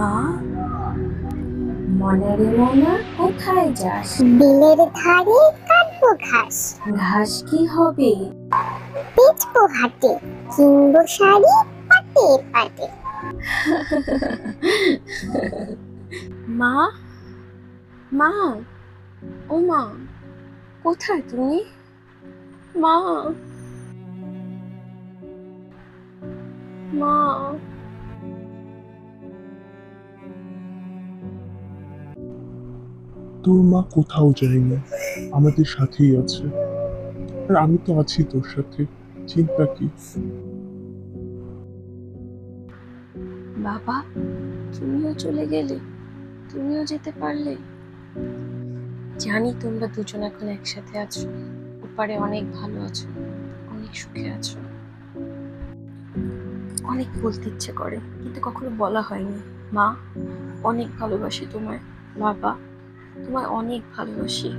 মা, মনারে মনা কোথায় যাস? বিলের ধারে কাটবো ঘাস, ঘাস কি হবে? বেচবো হাটে, কিনবো শাড়ি পাটে পাটে। মা, মা, ও মা, কোথায় তুমি? মা, মা। তোর মা কোথাও যায়নি, আমাদের সাথেই আছে। আর আমি তো আছি তোর সাথে, চিন্তা কি? বাবা, তুমিও চলে গেলে, তুমিও যেতে পারলে। জানি তোমরা দুজন এখন একসাথে আছো, ওপারে অনেক ভালো আছো, অনেক সুখে আছো। অনেক বলতে ইচ্ছে করে, কিন্তু কখনো বলা হয়নি। মা, অনেক ভালোবাসি তোমায়। বাবা, তোমায় অনেক ভালোবাসি।